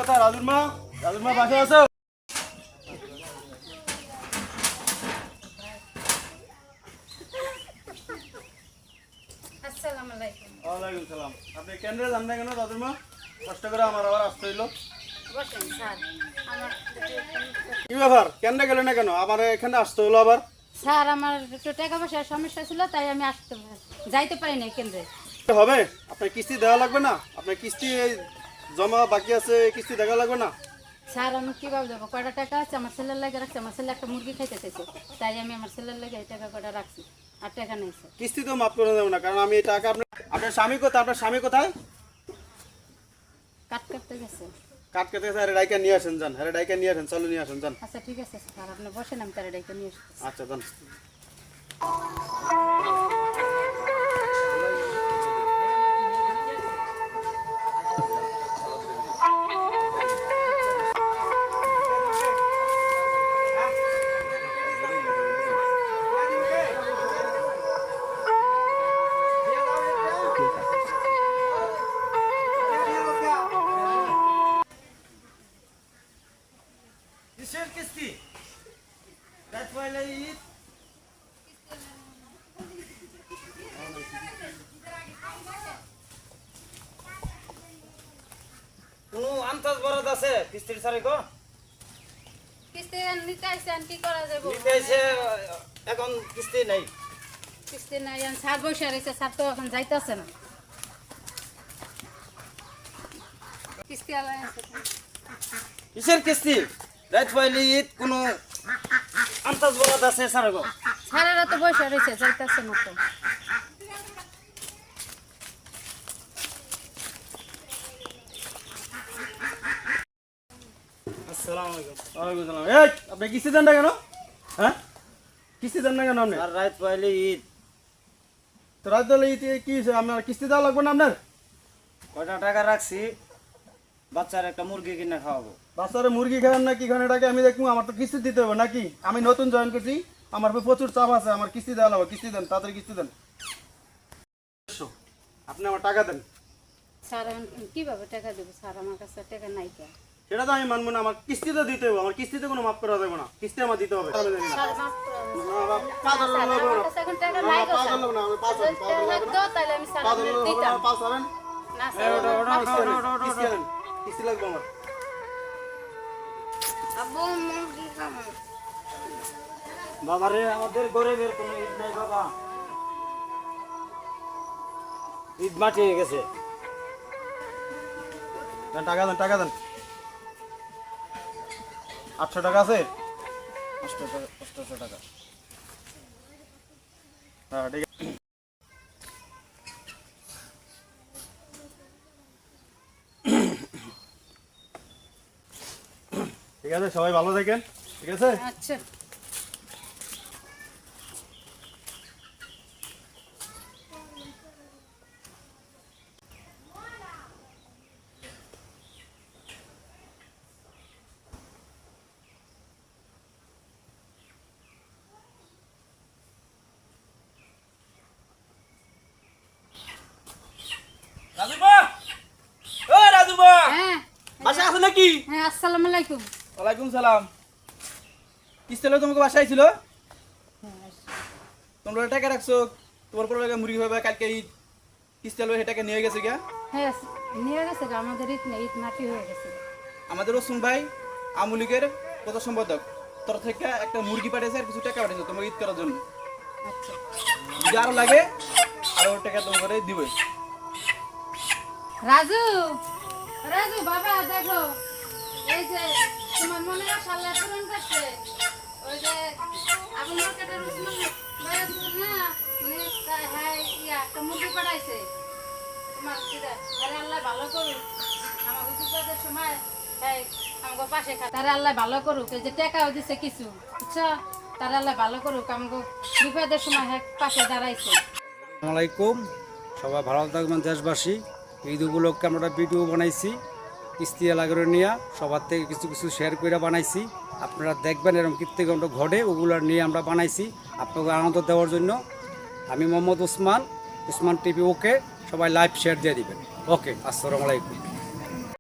কোথায়? রাজুর মা বাসায় আছো? আসসালামু আলাইকুম। ওয়ালাইকুম সালাম। আপনি কেন্দ্রে যান না কেন রাজুর মা? কষ্ট করে আমার আবার আসতে হইলো। বসেন স্যার। আমার কি ব্যাপার, কেন্দ্রে গেলে না কেন? আমার এখানে আসতে হলো আবার। স্যার আমার একটু টাকা পয়সার সমস্যা ছিল, তাই আমি যাইতে পারি না কেন্দ্রে। হবে, আপনার কিস্তি দেওয়া লাগবে না? আপনার কিস্তি এই জমা বাকি আছে, কিস্তি দেওয়া লাগবে না? স্যার আমি কীভাবে দেবো? কয়টা টাকা আছে আমার ছেলের লাগে রাখছি। আমার ছেলে একটা মুরগি খাইতে চাইছে, তাই আমি আমার ছেলের লাগে এই টাকা কয়টা রাখছি। আর টাকা নেই স্যার। কিস্তি তো মাফ করে দেবো না, কারণ আমি এই টাকা আপনার স্বামী কোথায়? আপনার স্বামী কোথায়? কাট কাটতে গেছে। কাট কেটে গেছে। আরে ডাইকা নিয়ে আসেন, যান। আরে ডাইকা নিয়ে আসেন, চলো নিয়ে আসেন, যান। আচ্ছা ঠিক আছে স্যার, আপনি বসেন, আমি তারা ডেকে নিয়ে আসছি। আচ্ছা, যান। কিসের কিস্তি? রাত পয়লা ঈদ। কোনো আন্তাজ বরাদ আছে কিস্তির তারিখ? কিস্তি নিতে আইছেন, কি করা যাবে? নিতে এসে এখন কিস্তি নাই। কিস্তি নাই, স্যার বসে রয়েছে, স্যার তো এখন যাইতেছে না। কিস্তি আলাই আছে। কিসের কিস্তি? রাত পয়লা ঈদ, কোনো আন্তাজ বরাদ আছে স্যার গো? স্যারেরা তো বসে রয়েছে, যাইতেছে না তো। আসসালামু আলাইকুম। ওয়ালাইকুম সালাম। এই, আপনি কিস্তি দেন না কেন? হ্যাঁ, কিস্তি দেন না কেন আপনি? আর রাত পয়লা ঈদ, তো রাত হলে কি হয়েছে? আপনার কিস্তি দেওয়া লাগবে না আপনার? কয়টা টাকা রাখছি বাচ্চার একটা মুরগি কিনে খাওয়াবো। বাচ্চারা মুরগি খান না কি খান এটাকে আমি দেখবো। আমার তো কিস্তি দিতে হবে নাকি? আমি নতুন জয়েন করছি, আমার উপর প্রচুর চাপ আছে, আমার কিস্তি দেওয়া লাগবে। কিস্তি দেন, তাড়াতাড়ি কিস্তি দেন। আপনি আমার টাকা দেন। স্যার এখন কিভাবে টাকা দেবো? স্যার আমার কাছে টাকা নাই তো। সেটা তো আমি মানবো না, আমার কিস্তি তো দিতে হবে। আমার কিস্তিতে কোনো মাফ করা যাবে না, কিস্তি আমার দিতে হবে। স্যার মাফ করে দেন। স্যার, আমার কাছে এখন টাকা নাই তো স্যার। যদি টাকা লাগতো তাহলে আমি স্যার আপনাদের দিতাম। না স্যার, কিস্তি লাগবে আমার। আব্বু মুরগি খাবো। বাবারে, আমাদের গরিবের কোনো ঈদ নাই বাবা। ঈদ মাটি হয়ে গেছে। দেন, টাকা দেন, টাকা দেন। 800 টাকা আছে? 800 টাকা। হ্যাঁ, ঠিক আছে। ঠিক আছে, সবাই ভালো থাকেন। ঠিক আছে। আচ্ছা। রাজুবা, ও রাজুবা, হ্যাঁ বাসায় আছো নাকি? হ্যাঁ, আসসালামু আলাইকুম। ওয়ালাইকুম সালাম। কিস্তি হলো তোমাকে বাসায় ছিল? তোমরা টাকা রাখছো, তোমার পর লাগে মুরগি হবে কালকে ঈদ। কিস্তি হলো সেটাকে নিয়ে গেছে গিয়া। হ্যাঁ, নিয়ে গেছে গো, আমাদের ঈদ নেই, ঈদ মাটি হয়ে গেছে। আমাদের রসুন ভাই আমুলিকের প্রধান সম্পাদক তোর থেকে একটা মুরগি পাঠিয়েছে আর কিছু টাকা পাঠিয়েছে তোমার ঈদ করার জন্য। আচ্ছা, যদি আরো লাগে আরো টাকা তোমাকে দিবে। রাজু, রাজু বাবা দেখো, এই যে তোমার মনে আশা আল্লাহ পূরণ করছে। ওই যে আপনি মার্কেটের উসমান ভাই না, হ্যাঁ ইয়া একটা মুরগি পাঠাইছে তোমার দিদা। আরে আল্লাহ ভালো করুক, আমাকে বিপদের সময় হ্যাঁ আমাকে পাশে তারা আল্লাহ ভালো করুক। এই যে টাকাও দিছে কিছু, বুঝছো? তারা আল্লাহ ভালো করুক, আমাকে বিপদের সময় হ্যাঁ পাশে দাঁড়াইছে। আসসালামু আলাইকুম, সবাই ভালো থাকবেন দেশবাসী। ঈদ উপলক্ষে আমরা ভিডিও বানাইছি কিস্তি এলাকার নিয়ে, সবার থেকে কিছু কিছু শেয়ার করে বানাইছি। আপনারা দেখবেন এরকম কীর্তিকাণ্ড ঘটে, ওগুলো নিয়ে আমরা বানাইছি আপনাকে আনন্দ দেওয়ার জন্য। আমি মোহাম্মদ উসমান টিভি। ওকে, সবাই লাইভ শেয়ার দিয়ে দিবেন। ওকে, আসসালামু আলাইকুম।